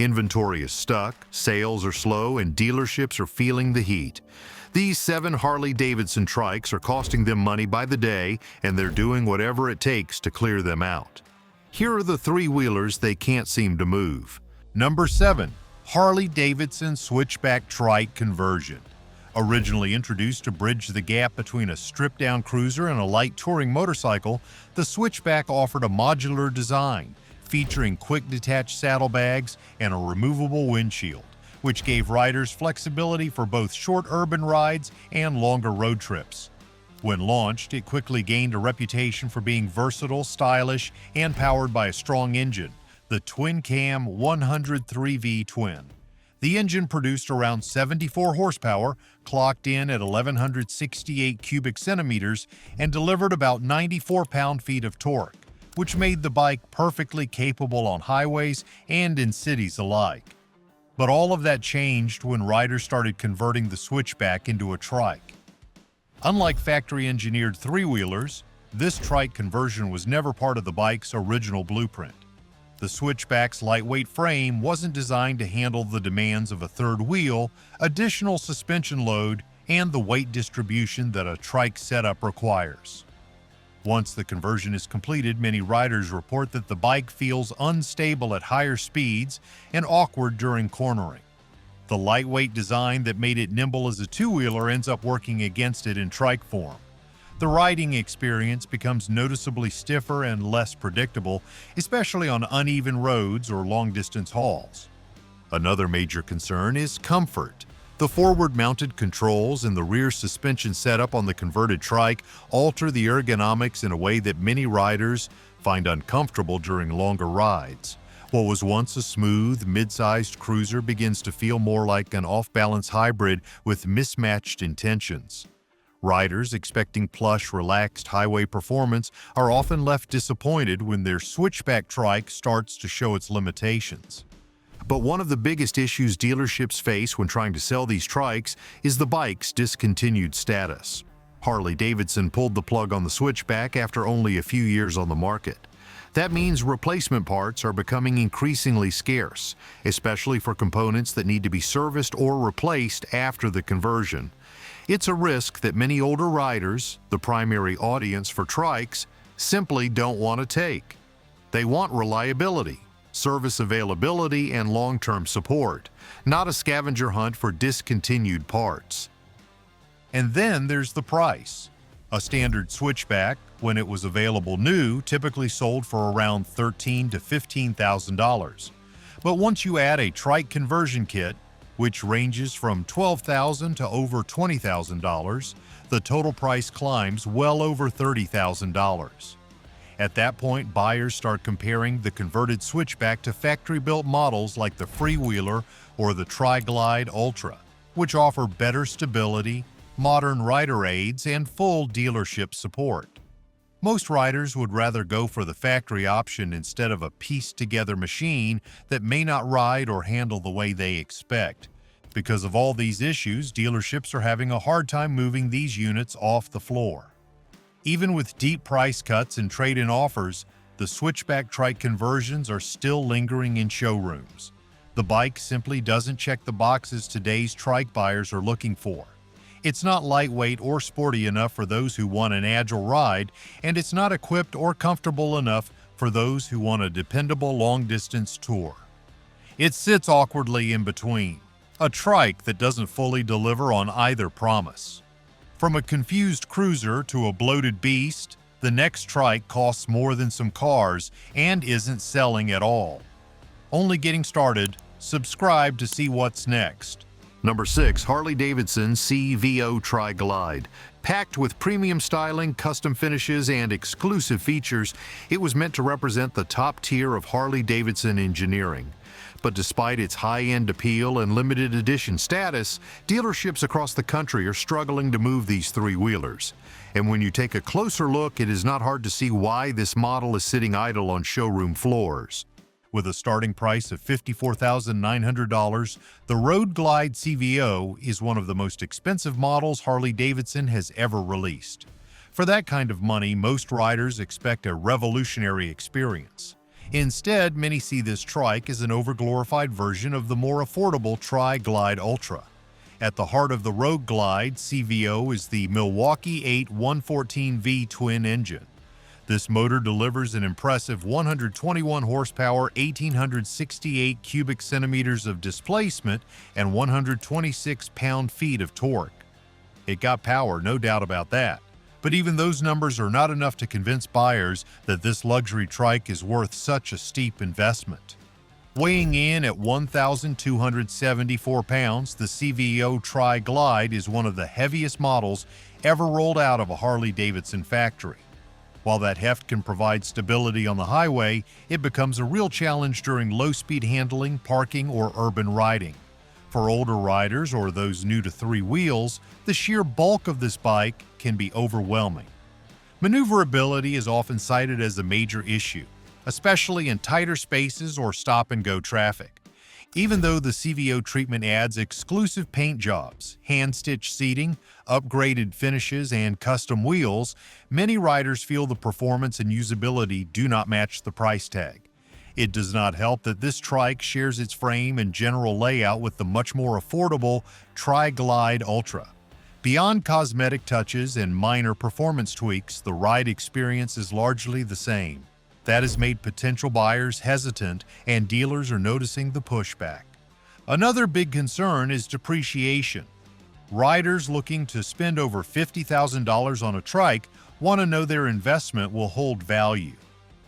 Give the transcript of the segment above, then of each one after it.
Inventory is stuck, sales are slow, and dealerships are feeling the heat. These 7 Harley-Davidson trikes are costing them money by the day, and they're doing whatever it takes to clear them out. Here are the 3-wheelers they can't seem to move. Number 7. Harley-Davidson Switchback Trike Conversion. Originally introduced to bridge the gap between a stripped-down cruiser and a light touring motorcycle, the Switchback offered a modular design, featuring quick detach saddlebags and a removable windshield, which gave riders flexibility for both short urban rides and longer road trips. When launched, it quickly gained a reputation for being versatile, stylish, and powered by a strong engine, the twin-cam 103V Twin. The engine produced around 74 horsepower, clocked in at 1,168 cubic centimeters, and delivered about 94 pound-feet of torque, which made the bike perfectly capable on highways and in cities alike. But all of that changed when riders started converting the Switchback into a trike. Unlike factory-engineered 3-wheelers, this trike conversion was never part of the bike's original blueprint. The Switchback's lightweight frame wasn't designed to handle the demands of a third wheel, additional suspension load, and the weight distribution that a trike setup requires. Once the conversion is completed, many riders report that the bike feels unstable at higher speeds and awkward during cornering. The lightweight design that made it nimble as a 2-wheeler ends up working against it in trike form. The riding experience becomes noticeably stiffer and less predictable, especially on uneven roads or long-distance hauls. Another major concern is comfort. The forward-mounted controls and the rear suspension setup on the converted trike alter the ergonomics in a way that many riders find uncomfortable during longer rides. What was once a smooth, mid-sized cruiser begins to feel more like an off-balance hybrid with mismatched intentions. Riders expecting plush, relaxed highway performance are often left disappointed when their Switchback trike starts to show its limitations. But one of the biggest issues dealerships face when trying to sell these trikes is the bike's discontinued status. Harley-Davidson pulled the plug on the Switchback after only a few years on the market. That means replacement parts are becoming increasingly scarce, especially for components that need to be serviced or replaced after the conversion. It's a risk that many older riders, the primary audience for trikes, simply don't want to take. They want reliability, service availability, and long-term support, not a scavenger hunt for discontinued parts. And then there's the price. A standard Switchback, when it was available new, typically sold for around $13,000 to $15,000. But once you add a trike conversion kit, which ranges from $12,000 to over $20,000, the total price climbs well over $30,000. At that point, buyers start comparing the converted Switchback to factory-built models like the Freewheeler or the Tri Glide Ultra, which offer better stability, modern rider aids, and full dealership support. Most riders would rather go for the factory option instead of a pieced-together machine that may not ride or handle the way they expect. Because of all these issues, dealerships are having a hard time moving these units off the floor. Even with deep price cuts and trade-in offers, the Switchback trike conversions are still lingering in showrooms. The bike simply doesn't check the boxes today's trike buyers are looking for. It's not lightweight or sporty enough for those who want an agile ride, and it's not equipped or comfortable enough for those who want a dependable long-distance tour. It sits awkwardly in between, a trike that doesn't fully deliver on either promise. From a confused cruiser to a bloated beast, the next trike costs more than some cars and isn't selling at all. Only getting started. Subscribe to see what's next. Number 6. HarleyDavidson CVO Tri Glide. Packed with premium styling, custom finishes, and exclusive features, it was meant to represent the top tier of Harley-Davidson engineering. But despite its high-end appeal and limited edition status, dealerships across the country are struggling to move these 3-wheelers. And when you take a closer look, it is not hard to see why this model is sitting idle on showroom floors. With a starting price of $54,900, the Road Glide CVO is one of the most expensive models Harley-Davidson has ever released. For that kind of money, most riders expect a revolutionary experience. Instead, many see this trike as an overglorified version of the more affordable Tri Glide Ultra. At the heart of the Road Glide CVO is the Milwaukee 8 114V twin engine. This motor delivers an impressive 121 horsepower, 1,868 cubic centimeters of displacement, and 126 pound-feet of torque. It got power, no doubt about that. But even those numbers are not enough to convince buyers that this luxury trike is worth such a steep investment. Weighing in at 1,274 pounds, the CVO Tri Glide is one of the heaviest models ever rolled out of a Harley-Davidson factory. While that heft can provide stability on the highway, it becomes a real challenge during low-speed handling, parking, or urban riding. For older riders or those new to three wheels, the sheer bulk of this bike can be overwhelming. Maneuverability is often cited as a major issue, especially in tighter spaces or stop-and-go traffic. Even though the CVO treatment adds exclusive paint jobs, hand-stitched seating, upgraded finishes, and custom wheels, many riders feel the performance and usability do not match the price tag. It does not help that this trike shares its frame and general layout with the much more affordable Tri Glide Ultra. Beyond cosmetic touches and minor performance tweaks, the ride experience is largely the same. That has made potential buyers hesitant, and dealers are noticing the pushback. Another big concern is depreciation. Riders looking to spend over $50,000 on a trike want to know their investment will hold value.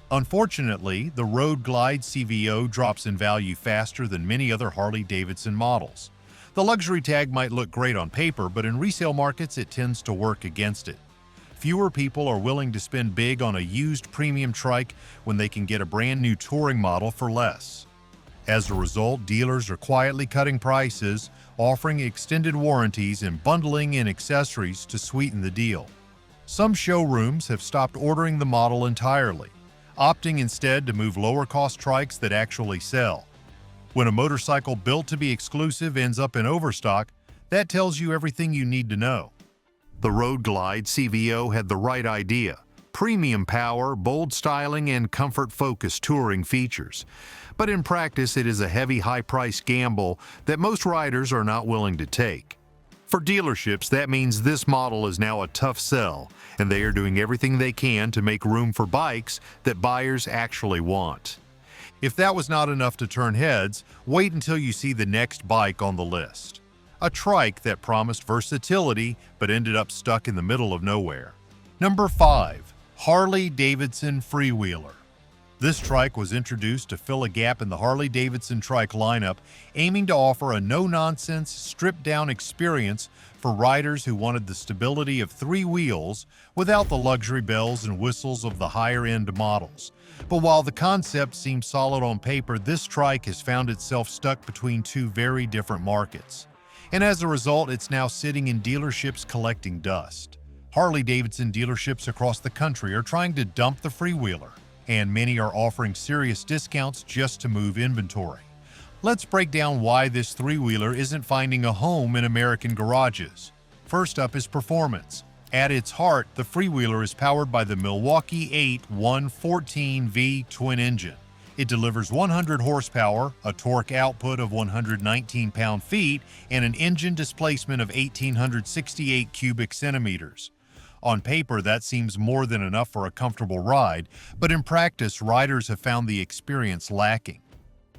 Unfortunately, the Road Glide CVO drops in value faster than many other Harley-Davidson models. The luxury tag might look great on paper, but in resale markets it tends to work against it. Fewer people are willing to spend big on a used premium trike when they can get a brand new touring model for less. As a result, dealers are quietly cutting prices, offering extended warranties, and bundling in accessories to sweeten the deal. Some showrooms have stopped ordering the model entirely, opting instead to move lower-cost trikes that actually sell. When a motorcycle built to be exclusive ends up in overstock, that tells you everything you need to know. The Road Glide CVO had the right idea: premium power, bold styling, and comfort-focused touring features. But in practice, it is a heavy, high-priced gamble that most riders are not willing to take. For dealerships, that means this model is now a tough sell, and they are doing everything they can to make room for bikes that buyers actually want. If that was not enough to turn heads, wait until you see the next bike on the list. A trike that promised versatility but ended up stuck in the middle of nowhere. Number 5. HarleyDavidson Freewheeler. This trike was introduced to fill a gap in the Harley-Davidson trike lineup, aiming to offer a no-nonsense, stripped-down experience for riders who wanted the stability of three wheels without the luxury bells and whistles of the higher-end models. But while the concept seems solid on paper, this trike has found itself stuck between two very different markets. And as a result, it's now sitting in dealerships collecting dust. Harley-Davidson dealerships across the country are trying to dump the Freewheeler, and many are offering serious discounts just to move inventory. Let's break down why this three-wheeler isn't finding a home in American garages. First up is performance. At its heart, the Freewheeler is powered by the Milwaukee 8 114V twin engine. It delivers 100 horsepower, a torque output of 119 pound-feet, and an engine displacement of 1,868 cubic centimeters. On paper, that seems more than enough for a comfortable ride, but in practice, riders have found the experience lacking.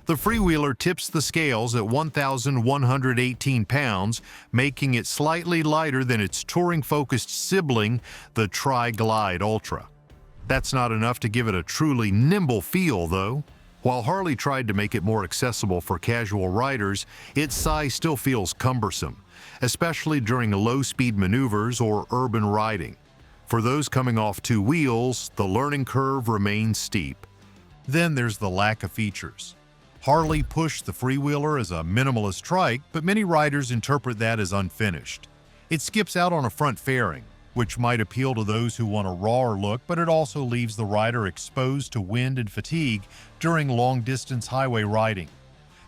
The Freewheeler tips the scales at 1,118 pounds, making it slightly lighter than its touring-focused sibling, the Tri Glide Ultra. That's not enough to give it a truly nimble feel, though. While Harley tried to make it more accessible for casual riders, its size still feels cumbersome, especially during low-speed maneuvers or urban riding. For those coming off two wheels, the learning curve remains steep. Then there's the lack of features. Harley pushed the Freewheeler as a minimalist trike, but many riders interpret that as unfinished. It skips out on a front fairing, which might appeal to those who want a rawer look, but it also leaves the rider exposed to wind and fatigue during long-distance highway riding.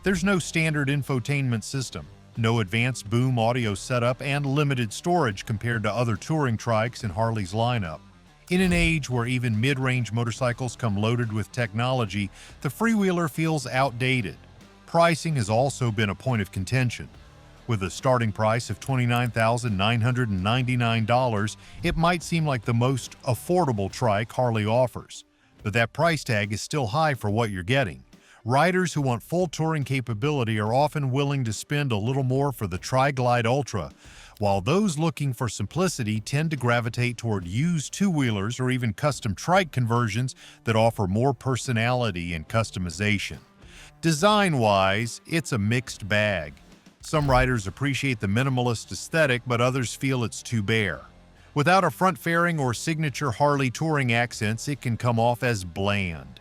There's no standard infotainment system, no advanced boom audio setup, and limited storage compared to other touring trikes in Harley's lineup. In an age where even mid-range motorcycles come loaded with technology, the Freewheeler feels outdated. Pricing has also been a point of contention. With a starting price of $29,999, it might seem like the most affordable trike Harley offers, but that price tag is still high for what you're getting. Riders who want full touring capability are often willing to spend a little more for the Tri Glide Ultra, while those looking for simplicity tend to gravitate toward used two-wheelers or even custom trike conversions that offer more personality and customization. Design-wise, it's a mixed bag. Some riders appreciate the minimalist aesthetic, but others feel it's too bare. Without a front fairing or signature Harley touring accents, it can come off as bland.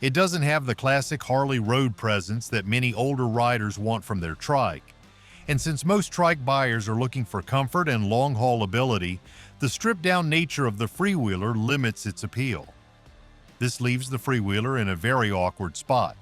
It doesn't have the classic Harley road presence that many older riders want from their trike. And since most trike buyers are looking for comfort and long-haul ability, the stripped-down nature of the Freewheeler limits its appeal. This leaves the Freewheeler in a very awkward spot.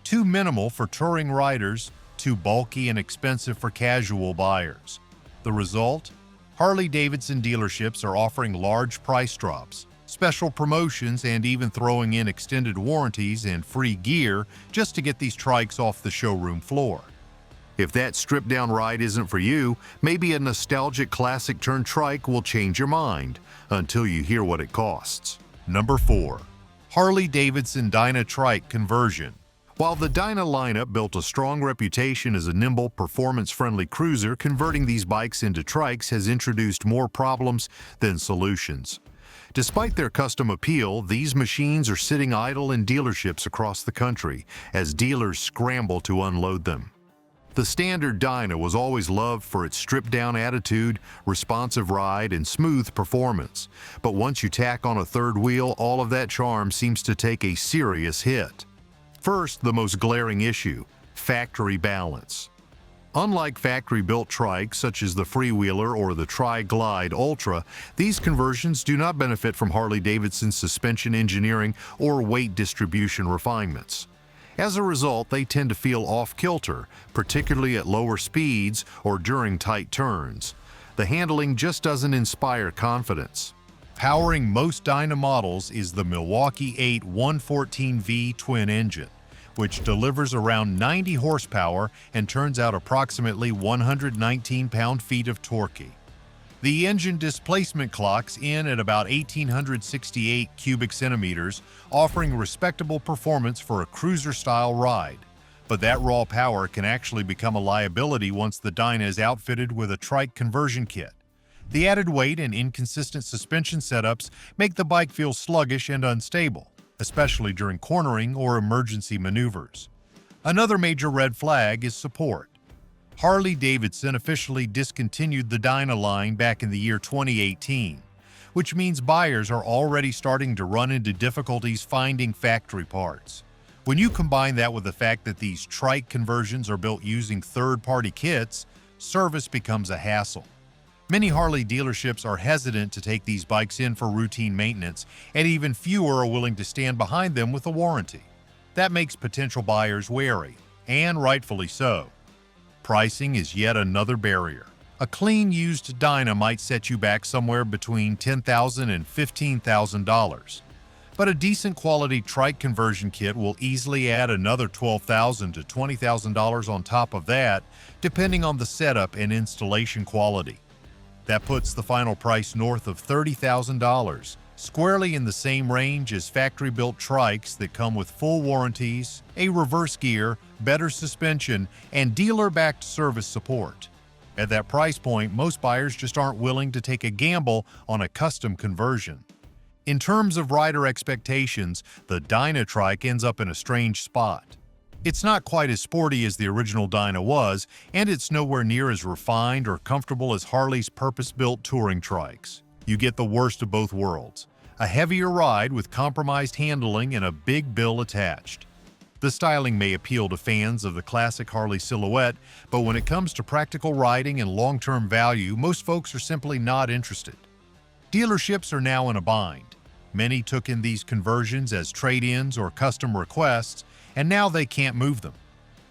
Too minimal for touring riders, too bulky and expensive for casual buyers. The result? Harley-Davidson dealerships are offering large price drops, special promotions, and even throwing in extended warranties and free gear just to get these trikes off the showroom floor. If that stripped-down ride isn't for you, maybe a nostalgic classic turned trike will change your mind until you hear what it costs. Number 4. Harley-Davidson Dina Trike Conversion. While the Dina lineup built a strong reputation as a nimble, performance-friendly cruiser, converting these bikes into trikes has introduced more problems than solutions. Despite their custom appeal, these machines are sitting idle in dealerships across the country as dealers scramble to unload them. The standard Dina was always loved for its stripped-down attitude, responsive ride, and smooth performance. But once you tack on a third wheel, all of that charm seems to take a serious hit. First, the most glaring issue: factory balance. Unlike factory-built trikes such as the Freewheeler or the Tri Glide Ultra, these conversions do not benefit from Harley-Davidson's suspension engineering or weight distribution refinements. As a result, they tend to feel off-kilter, particularly at lower speeds or during tight turns. The handling just doesn't inspire confidence. Powering most Dina models is the Milwaukee 8 114V twin engine, which delivers around 90 horsepower and turns out approximately 119 pound-feet of torque. The engine displacement clocks in at about 1,868 cubic centimeters, offering respectable performance for a cruiser-style ride. But that raw power can actually become a liability once the Dina is outfitted with a trike conversion kit. The added weight and inconsistent suspension setups make the bike feel sluggish and unstable, especially during cornering or emergency maneuvers. Another major red flag is support. Harley-Davidson officially discontinued the Dina line back in the year 2018, which means buyers are already starting to run into difficulties finding factory parts. When you combine that with the fact that these trike conversions are built using third-party kits, service becomes a hassle. Many Harley dealerships are hesitant to take these bikes in for routine maintenance, and even fewer are willing to stand behind them with a warranty. That makes potential buyers wary, and rightfully so. Pricing is yet another barrier. A clean used Dina might set you back somewhere between $10,000 and $15,000. But a decent quality trike conversion kit will easily add another $12,000 to $20,000 on top of that, depending on the setup and installation quality. That puts the final price north of $30,000, squarely in the same range as factory-built trikes that come with full warranties, a reverse gear, better suspension, and dealer-backed service support. At that price point, most buyers just aren't willing to take a gamble on a custom conversion. In terms of rider expectations, the Dina trike ends up in a strange spot. It's not quite as sporty as the original Dina was, and it's nowhere near as refined or comfortable as Harley's purpose-built touring trikes. You get the worst of both worlds: a heavier ride with compromised handling and a big bill attached. The styling may appeal to fans of the classic Harley silhouette, but when it comes to practical riding and long-term value, most folks are simply not interested. Dealerships are now in a bind. Many took in these conversions as trade-ins or custom requests, and now they can't move them.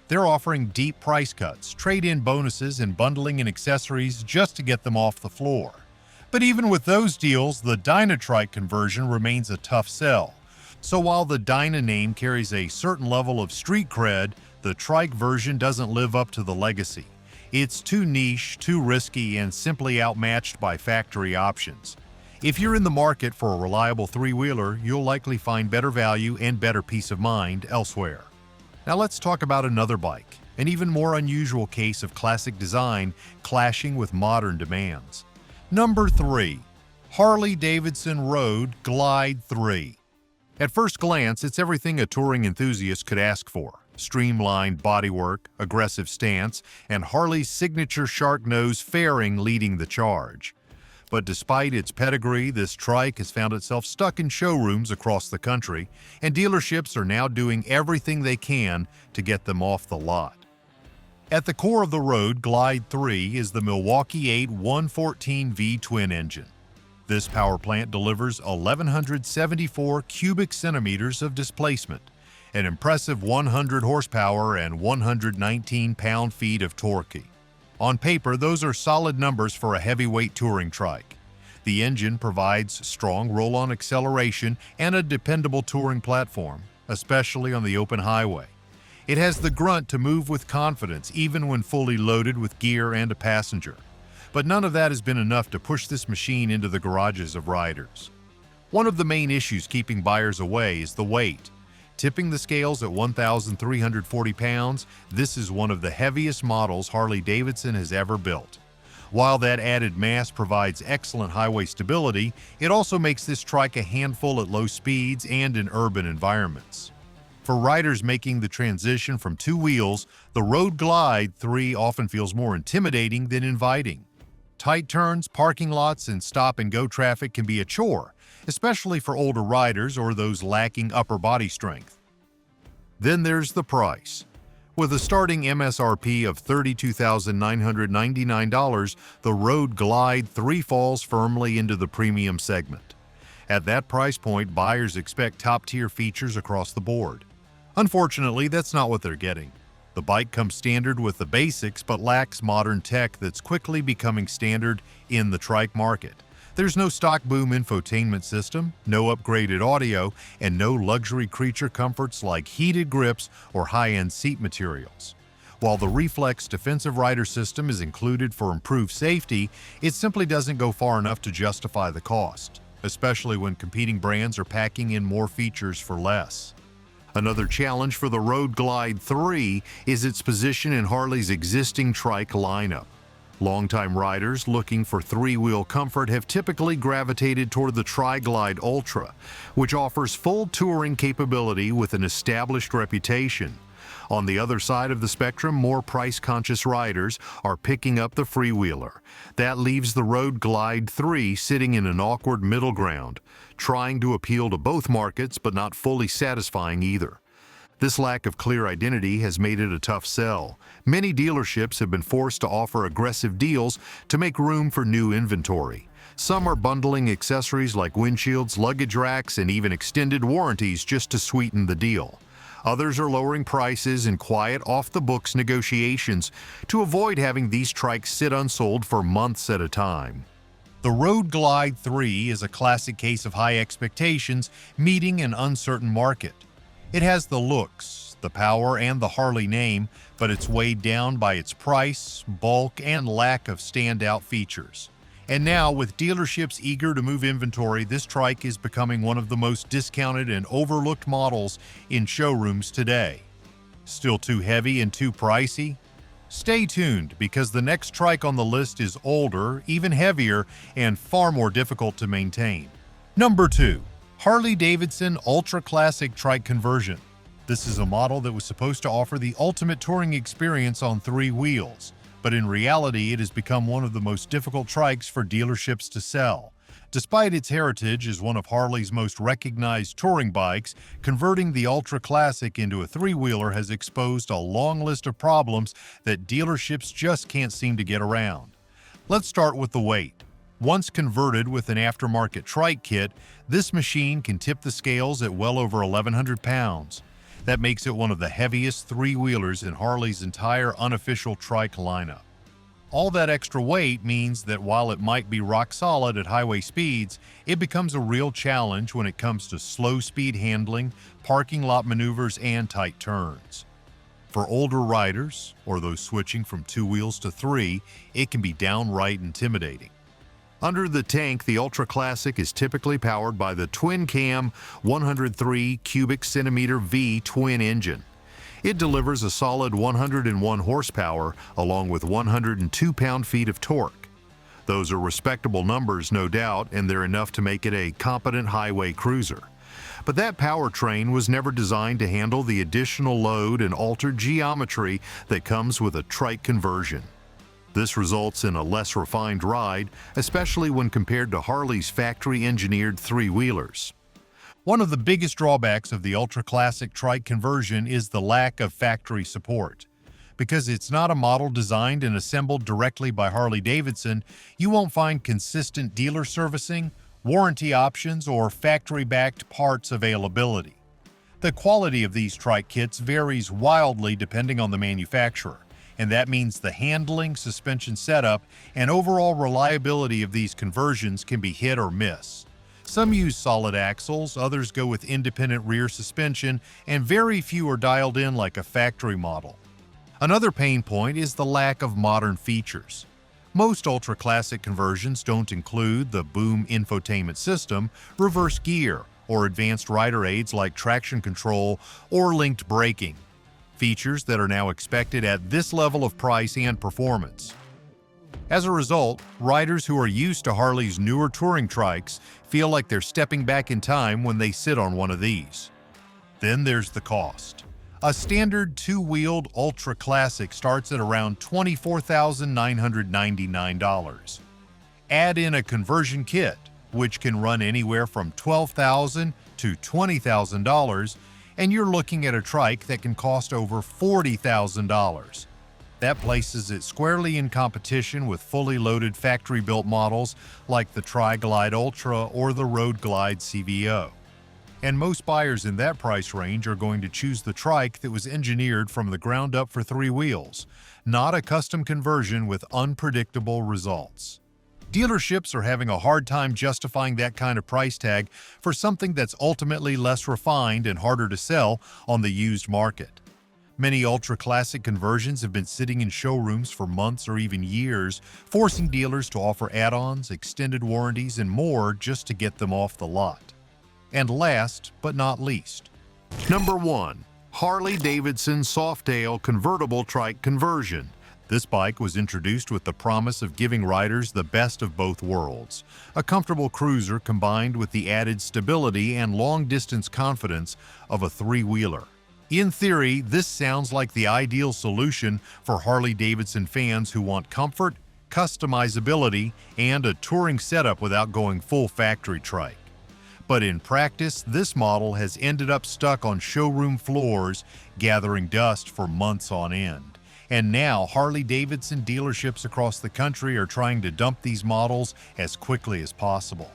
They're offering deep price cuts, trade-in bonuses, and bundling in accessories just to get them off the floor. But even with those deals, the Dina trike conversion remains a tough sell. So while the Dina name carries a certain level of street cred, the trike version doesn't live up to the legacy. It's too niche, too risky, and simply outmatched by factory options. If you're in the market for a reliable three-wheeler, you'll likely find better value and better peace of mind elsewhere. Now let's talk about another bike, an even more unusual case of classic design clashing with modern demands. Number 3. Harley-Davidson Road Glide 3. At first glance, it's everything a touring enthusiast could ask for. Streamlined bodywork, aggressive stance, and Harley's signature shark nose fairing leading the charge. But despite its pedigree, this trike has found itself stuck in showrooms across the country, and dealerships are now doing everything they can to get them off the lot. At the core of the Road Glide 3 is the Milwaukee 8 114V twin engine. This power plant delivers 1,174 cubic centimeters of displacement, an impressive 100 horsepower and 119 pound-feet of torque. On paper, those are solid numbers for a heavyweight touring trike. The engine provides strong roll-on acceleration and a dependable touring platform, especially on the open highway. It has the grunt to move with confidence even when fully loaded with gear and a passenger. But none of that has been enough to push this machine into the garages of riders. One of the main issues keeping buyers away is the weight. Tipping the scales at 1,340 pounds, this is one of the heaviest models Harley-Davidson has ever built. While that added mass provides excellent highway stability, it also makes this trike a handful at low speeds and in urban environments. For riders making the transition from two wheels, the Road Glide 3 often feels more intimidating than inviting. Tight turns, parking lots, and stop-and-go traffic can be a chore, especially for older riders or those lacking upper body strength. Then there's the price. With a starting MSRP of $32,999, the Road Glide 3 falls firmly into the premium segment. At that price point, buyers expect top-tier features across the board. Unfortunately, that's not what they're getting. The bike comes standard with the basics but lacks modern tech that's quickly becoming standard in the trike market. There's no stock boom infotainment system, no upgraded audio, and no luxury creature comforts like heated grips or high-end seat materials. While the Reflex defensive rider system is included for improved safety, it simply doesn't go far enough to justify the cost, especially when competing brands are packing in more features for less. Another challenge for the Road Glide 3 is its position in Harley's existing trike lineup. Longtime riders looking for three-wheel comfort have typically gravitated toward the Tri Glide Ultra, which offers full touring capability with an established reputation. On the other side of the spectrum, more price-conscious riders are picking up the Freewheeler. That leaves the Road Glide 3 sitting in an awkward middle ground, trying to appeal to both markets but not fully satisfying either. This lack of clear identity has made it a tough sell. Many dealerships have been forced to offer aggressive deals to make room for new inventory. Some are bundling accessories like windshields, luggage racks, and even extended warranties just to sweeten the deal. Others are lowering prices in quiet, off-the-books negotiations to avoid having these trikes sit unsold for months at a time. The Road Glide 3 is a classic case of high expectations meeting an uncertain market. It has the looks, the power, and the Harley name, but it's weighed down by its price, bulk, and lack of standout features. And now, with dealerships eager to move inventory, this trike is becoming one of the most discounted and overlooked models in showrooms today. Still too heavy and too pricey? Stay tuned, because the next trike on the list is older, even heavier, and far more difficult to maintain. Number 2. Harley-Davidson Ultra Classic Trike Conversion. This is a model that was supposed to offer the ultimate touring experience on three wheels, but in reality it has become one of the most difficult trikes for dealerships to sell. Despite its heritage as one of Harley's most recognized touring bikes, converting the Ultra Classic into a three-wheeler has exposed a long list of problems that dealerships just can't seem to get around. Let's start with the weight. Once converted with an aftermarket trike kit, this machine can tip the scales at well over 1,100 pounds. That makes it one of the heaviest three-wheelers in Harley's entire unofficial trike lineup. All that extra weight means that while it might be rock solid at highway speeds, it becomes a real challenge when it comes to slow speed handling, parking lot maneuvers, and tight turns. For older riders, or those switching from 2 wheels to 3, it can be downright intimidating. Under the tank, the Ultra Classic is typically powered by the twin-cam 103 cubic centimeter V twin engine. It delivers a solid 101 horsepower along with 102 pound-feet of torque. Those are respectable numbers, no doubt, and they're enough to make it a competent highway cruiser. But that powertrain was never designed to handle the additional load and altered geometry that comes with a trike conversion. This results in a less refined ride, especially when compared to Harley's factory-engineered three-wheelers. One of the biggest drawbacks of the Ultra Classic Trike conversion is the lack of factory support. Because it's not a model designed and assembled directly by Harley-Davidson, you won't find consistent dealer servicing, warranty options, or factory-backed parts availability. The quality of these trike kits varies wildly depending on the manufacturer, and that means the handling, suspension setup, and overall reliability of these conversions can be hit or miss. Some use solid axles, others go with independent rear suspension, and very few are dialed in like a factory model. Another pain point is the lack of modern features. Most Ultra Classic conversions don't include the boom infotainment system, reverse gear, or advanced rider aids like traction control or linked braking, features that are now expected at this level of price and performance. As a result, riders who are used to Harley's newer touring trikes feel like they're stepping back in time when they sit on one of these. Then there's the cost. A standard 2-wheeled Ultra Classic starts at around $24,999. Add in a conversion kit, which can run anywhere from $12,000 to $20,000, and you're looking at a trike that can cost over $40,000. That places it squarely in competition with fully loaded factory-built models like the Tri Glide Ultra or the Road Glide CVO. And most buyers in that price range are going to choose the trike that was engineered from the ground up for 3 wheels, not a custom conversion with unpredictable results. Dealerships are having a hard time justifying that kind of price tag for something that's ultimately less refined and harder to sell on the used market. Many Ultra Classic conversions have been sitting in showrooms for months or even years, forcing dealers to offer add-ons, extended warranties, and more just to get them off the lot. And last but not least, Number 1. HarleyDavidson Softale Convertible Trike Conversion. This bike was introduced with the promise of giving riders the best of both worlds, a comfortable cruiser combined with the added stability and long-distance confidence of a 3-wheeler. In theory, this sounds like the ideal solution for Harley-Davidson fans who want comfort, customizability, and a touring setup without going full factory trike. But in practice, this model has ended up stuck on showroom floors, gathering dust for months on end. And now, Harley-Davidson dealerships across the country are trying to dump these models as quickly as possible.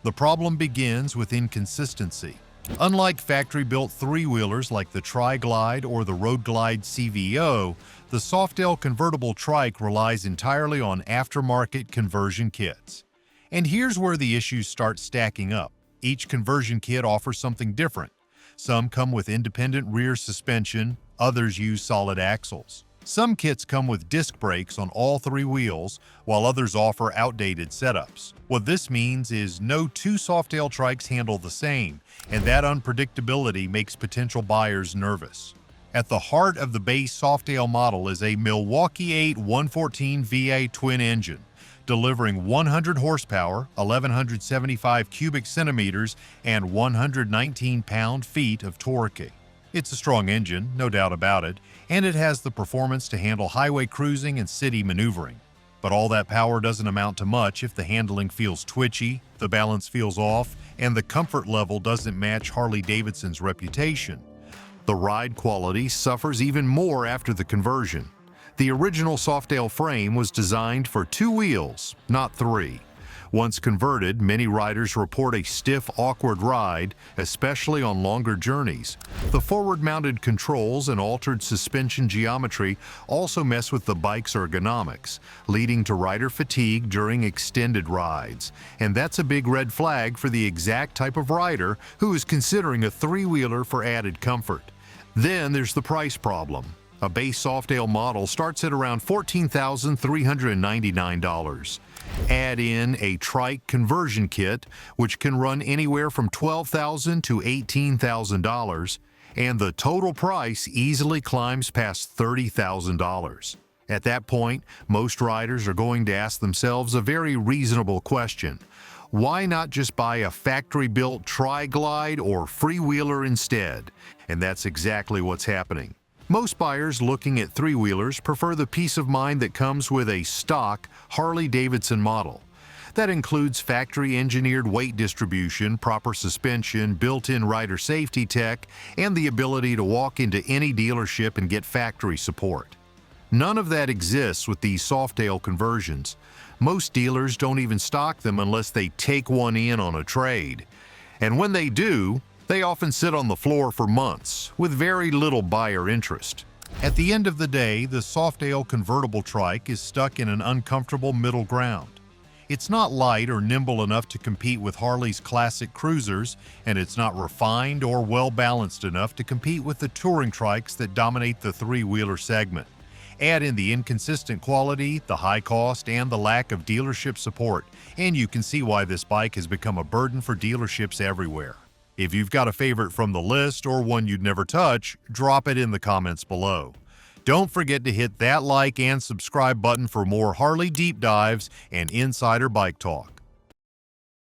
The problem begins with inconsistency. Unlike factory-built 3-wheelers like the Tri Glide or the Road Glide CVO, the Softale convertible trike relies entirely on aftermarket conversion kits. And here's where the issues start stacking up. Each conversion kit offers something different. Some come with independent rear suspension, others use solid axles. Some kits come with disc brakes on all 3 wheels, while others offer outdated setups. What this means is no 2 Softale trikes handle the same, and that unpredictability makes potential buyers nervous. At the heart of the base Softale model is a Milwaukee 8 114 VA twin engine, delivering 100 horsepower, 1,175 cubic centimeters, and 119 pound-feet of torque. It's a strong engine, no doubt about it, and it has the performance to handle highway cruising and city maneuvering. But all that power doesn't amount to much if the handling feels twitchy, the balance feels off, and the comfort level doesn't match Harley-Davidson's reputation. The ride quality suffers even more after the conversion. The original Softale frame was designed for 2 wheels, not 3. Once converted, many riders report a stiff, awkward ride, especially on longer journeys. The forward-mounted controls and altered suspension geometry also mess with the bike's ergonomics, leading to rider fatigue during extended rides. And that's a big red flag for the exact type of rider who is considering a three-wheeler for added comfort. Then there's the price problem. A base Softale model starts at around $14,399. Add in a Trike conversion kit, which can run anywhere from $12,000 to $18,000, and the total price easily climbs past $30,000. At that point, most riders are going to ask themselves a very reasonable question. Why not just buy a factory-built Tri Glide or Freewheeler instead? And that's exactly what's happening. Most buyers looking at three-wheelers prefer the peace of mind that comes with a stock Harley-Davidson model. That includes factory-engineered weight distribution, proper suspension, built-in rider safety tech, and the ability to walk into any dealership and get factory support. None of that exists with these Softale conversions. Most dealers don't even stock them unless they take one in on a trade. And when they do, they often sit on the floor for months, with very little buyer interest. At the end of the day, the Softale convertible trike is stuck in an uncomfortable middle ground. It's not light or nimble enough to compete with Harley's classic cruisers, and it's not refined or well-balanced enough to compete with the touring trikes that dominate the three-wheeler segment. Add in the inconsistent quality, the high cost, and the lack of dealership support, and you can see why this bike has become a burden for dealerships everywhere. If you've got a favorite from the list or one you'd never touch, drop it in the comments below. Don't forget to hit that like and subscribe button for more Harley deep dives and insider bike talk.